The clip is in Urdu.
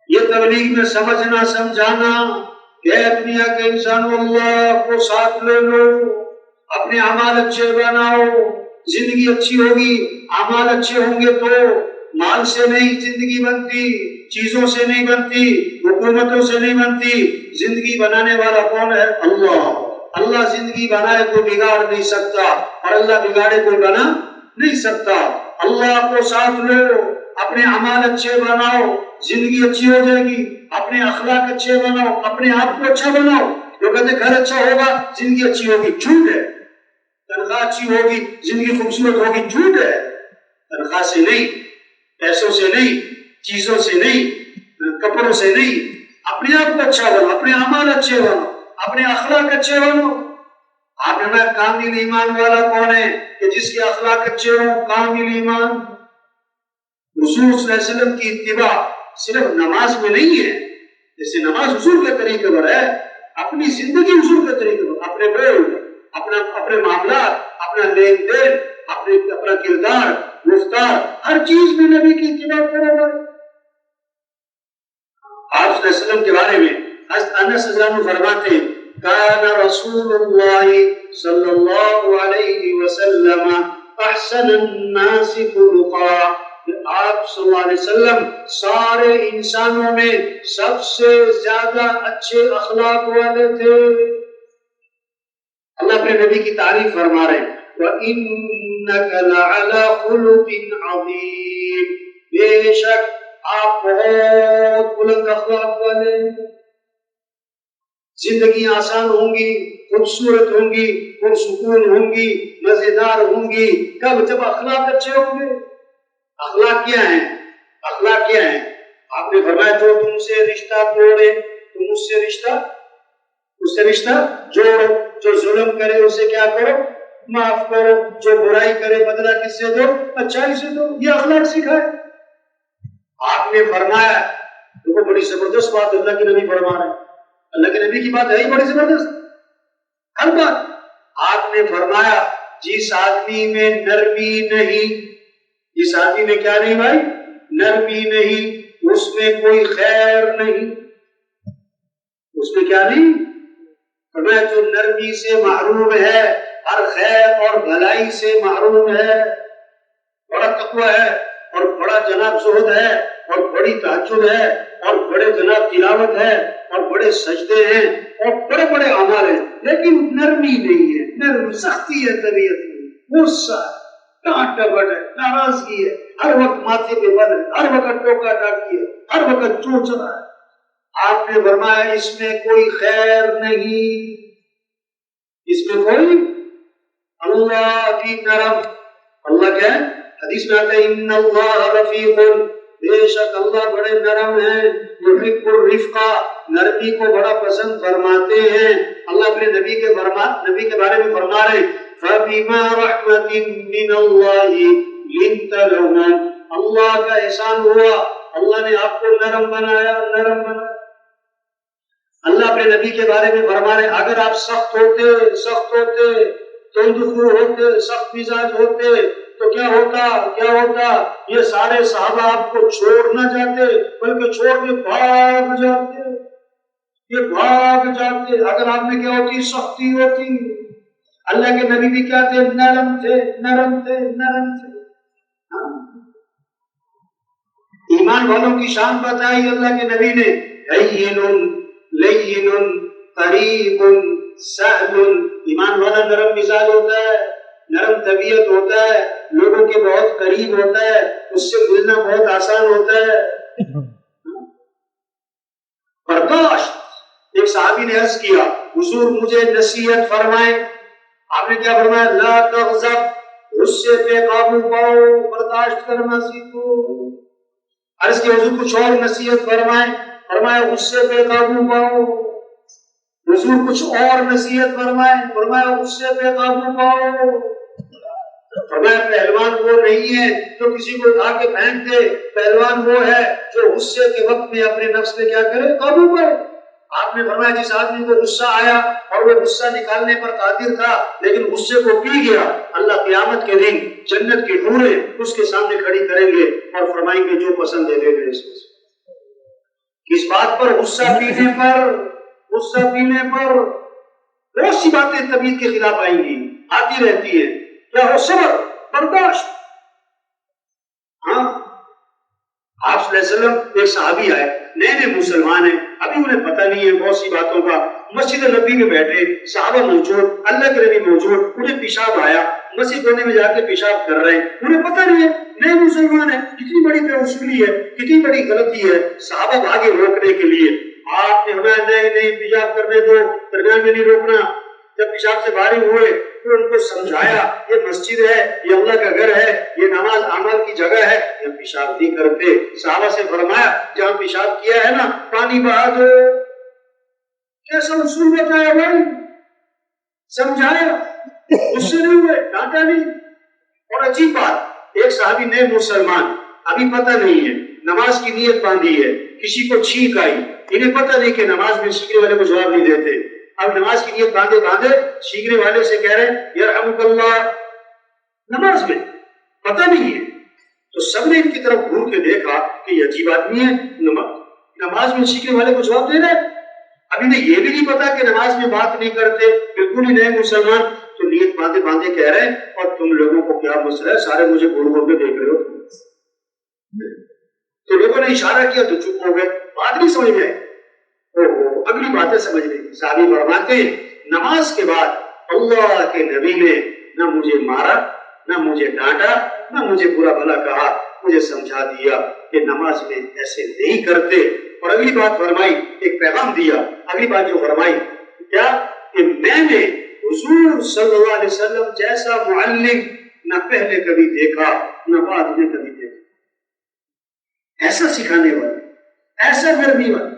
یہ تبلیغ میں سمجھنا سمجھانا کہ دنیا کے انسانوں اللہ کو ساتھ لے لو، اپنے اعمال اچھے بناؤ، زندگی اچھی ہوگی، اعمال اچھے ہوں گے تو مال سے نہیں زندگی بنتی، چیزوں سے نہیں بنتی، حکومتوں سے نہیں بنتی، زندگی بنانے والا کون ہے؟ اللہ۔ اللہ زندگی بنائے کوئی بگاڑ نہیں سکتا، اور اللہ بگاڑے کوئی بنا نہیں سکتا۔ اللہ کو ساتھ لو، اپنے اعمال اچھے بناؤ، زندگی اچھی ہو جائے گی، اپنے اخلاق اچھے بناؤ، اپنے آپ کو اچھا بناؤ۔ جو کہتے گھر اچھا ہوگا زندگی اچھی ہوگی، جھوٹ ہے۔ تنخواہ اچھی ہوگی زندگی خوبصورت ہوگی، جھوٹ ہے۔ تنخواہ سے نہیں، پیسوں سے نہیں، چیزوں سے نہیں، کپڑوں سے نہیں، اپنے آپ کو اچھا بنو، اپنے اعمال اچھے بنو، اپنے اخلاق اچھے بنو۔ آپ نے کامل ایمان والا کون ہے؟ کہ جس کے اخلاق اچھے ہوں، کامل ایمان۔ حضور صلی اللہ علیہ وسلم کی اتباع صرف نماز میں نہیں ہے، جیسے نماز حضور کے طریقے پر ہے، اپنی زندگی حضور کے طریقے پر، اپنے بول، اپنے معاملات، اپنا لین دین، اپنا کردار، گفتار، ہر چیز میں نبی کی اتباع کرو۔ آپ صلی اللہ علیہ وسلم کے بارے میں حضرت انس رضی اللہ عنہ فرماتے ہیں کان رسول اللہ صلی اللہ علیہ وسلم احسن الناس خلقا، کہ آپ صلی اللہ علیہ وسلم سارے انسانوں میں سب سے زیادہ اچھے اخلاق والے تھے۔ اللہ اپنے نبی کی تعریف فرما رہے ہیں وَإِنَّكَ لَعَلَى خُلُقٍ عَظِيمٍ، بے شک آپ بہت بلند اخلاق والے ہیں۔ زندگی آسان ہوں گی، خوبصورت ہوں گی، پرسکون ہوں گی، مزیدار ہوں گی، کب؟ جب اخلاق اچھے ہوں گے۔ اخلاق کیا ہیں؟ اخلاق کیا ہیں؟ آپ نے فرمایا جو تم سے رشتہ توڑے تم اس سے رشتہ جوڑو، جو ظلم کرے اسے کیا کرو؟ معاف کرو، جو برائی کرے بدلہ کس سے دو؟ اچھائی سے دو۔ یہ اخلاق سکھائے۔ آپ نے فرمایا، دیکھو بڑی زبردست بات اللہ کے نبی فرما رہے ہیں، اللہ کے نبی کی بات ہے ہی بڑی زبردست، ہر بات۔ آپ نے فرمایا جس آدمی میں نرمی نہیں، جس آدمی میں کیا نہیں بھائی؟ نرمی نہیں، اس میں کوئی خیر نہیں۔ اس میں کیا نہیں؟ فرمایا جو نرمی سے محروم ہے ہر خیر اور بھلائی سے محروم ہے۔ بڑا تقویٰ ہے اور بڑا جناب زہد ہے اور بڑی تہجد ہے اور بڑے جناب تلاوت ہے اور بڑے سجدے ہیں اور بڑے بڑے اعمال ہیں، لیکن نرمی نہیں ہے، نرم سختی ہے طبیعت میں، غصہ ہے، ڈانٹ ڈپٹ ہے، ناراضگی ہے، ہر وقت ماتھے پہ بل ہے، ہر وقت ٹوکا ٹاکی ہے، ہر وقت چوچ رہا ہے۔ آپ نے فرمایا اس میں کوئی خیر نہیں، اس میں کوئی۔ اللہ کی نرم، اللہ کیا ہے؟ حدیث میں آتا ہے ان اللہ رفیق، بے شک اللہ بڑے نرم ہیں، یحب الرفقہ، نرمی کو بڑا پسند فرماتے ہیں۔ اللہ اپنے نبی کے بارے میں فرما رہے ہیں فَبِمَا رَحْمَةٍ مِّنَ اللَّهِ لِنْتَ لَهُمْ، اللہ کا احسان ہوا، اللہ نے آپ کو نرم بنایا، نرم بنایا۔ اللہ اپنے نبی کے بارے میں فرما رہے ہیں اگر آپ سخت ہوتے تندخو ہوتے، سخت مزاج ہوتے تو کیا ہوتا؟ یہ سارے صحابہ آپ کو چھوڑ نہ جاتے بلکہ چھوڑ کے بھاگ جاتے، یہ بھاگ جاتے اگر آپ میں کیا ہوتی؟ سختی ہوتی۔ اللہ کے نبی بھی کیا تھے؟ نرم تھے۔ ایمان والوں کی شان بتائی اللہ کے نبی نے، لین قریب سہل، ایمان والا نرم مزاج ہوتا ہے، نرم طبیعت ہوتا ہے، لوگوں کے بہت قریب ہوتا ہے، اس سے ملنا بہت آسان ہوتا ہے۔ برداشت، ایک صحابی نے عرض کیا حضور مجھے نصیحت فرمائیں، آپ نے کیا فرمایا؟ لا تغضب، غصے پہ قابو پاؤ، برداشت کرنا سیکھو۔ عرض کی حضور کچھ اور نصیحت فرمائیں، فرمایا غصے پہ قابو پاؤ۔ حضور کچھ اور نصیحت فرمائیں، فرمایا غصے پہ قابو پاؤ۔ فرمایا پہلوان وہ نہیں ہے جو کسی کو اٹھا کے پھینک دے، پہلوان وہ ہے جو غصے کے وقت میں اپنے نفس پہ کیا کرے؟ قابو پائے۔ آپ نے فرمایا جس آدمی کو غصہ آیا اور وہ غصہ نکالنے پر قادر تھا لیکن غصے کو پی گیا، اللہ قیامت کے دن جنت کی حوریں اس کے سامنے کھڑی کریں گے اور فرمائیں گے جو پسند ہے دے دے اس کو۔ کس بات پر؟ غصہ پینے پر، غصہ پینے پر بہت سی باتیں طبیعت کے خلاف آئیں گی، آتی رہتی ہیں، کیا ہو؟ صبر، برداشت۔ ہاں، آپ صلی اللہ علیہ وسلم، ایک صحابی آئے، نئے نئے مسلمان ہیں، ابھی انہیں پتہ نہیں ہے بہت سی باتوں کا، مسجد نبی میں بیٹھے، صحابہ موجود، اللہ کے نبی موجود، انہیں پیشاب آیا، مسجد کونے میں جا کے پیشاب کر رہے ہیں، انہیں پتہ نہیں ہے، نئے مسلمان ہیں، کتنی بڑی بے اصولی ہے، کتنی بڑی غلطی ہے، صحابہ بھاگے روکنے کے لیے، آپ نے ہمیں نہیں پیشاب کرنے دو، درمیان میں نہیں روکنا۔ جب پیشاب سے فارغ ہوئے پھر ان کو سمجھایا، یہ مسجد ہے، یہ اللہ کا گھر ہے، یہ نماز اعمال کی جگہ ہے، یہ پیشاب نہیں کرتے۔ صحابہ سے فرمایا جہاں پیشاب کیا ہے نا پانی بہا دو۔ کیسا اصول بتایا بھائی، سمجھایا، اس سے نہیں ہوئے، ڈانٹا نہیں۔ اور عجیب بات، ایک صحابی نئے مسلمان، ابھی پتہ نہیں ہے، نماز کی نیت باندھی ہے، کسی کو چھینک آئی، انہیں پتہ نہیں کہ نماز میں سیکھنے والے کو جواب نہیں دیتے، اب نماز کی نیت باندھے باندھے سیکھنے والے سے کہہ رہے ہیں یرحمک اللہ، نماز میں پتہ نہیں ہے۔ تو سب نے ان کی طرف گھور کے دیکھا کہ یہ عجیب آدمی ہے، نماز میں سیکھنے والے کو جواب دے رہے ہیں، اب انہیں یہ بھی نہیں پتا کہ نماز میں بات نہیں کرتے، بالکل ہی نئے مسلمان، تو نیت باندھے باندھے کہہ رہے ہیں اور تم لوگوں کو کیا مسئلہ ہے، سارے مجھے گھور گھور کے دیکھ رہے ہو۔ تو لوگوں نے اشارہ کیا تو چپ ہو گئے، بات نہیں سمجھ میں آئی، اگلی باتیں سمجھ لیں۔ صحابی فرماتے ہیں نماز کے بعد اللہ کے نبی نے نہ مجھے مارا، نہ مجھے ڈانٹا، نہ مجھے برا بھلا کہا، مجھے سمجھا دیا کہ نماز میں ایسے نہیں کرتے۔ اور اگلی بات فرمائی، ایک پیغام دیا، اگلی بات جو فرمائی کیا کہ میں نے حضور صلی اللہ علیہ وسلم جیسا معلم نہ پہلے کبھی دیکھا نہ بعد میں کبھی دیکھا، ایسا سکھانے والا، ایسا نرمی والا۔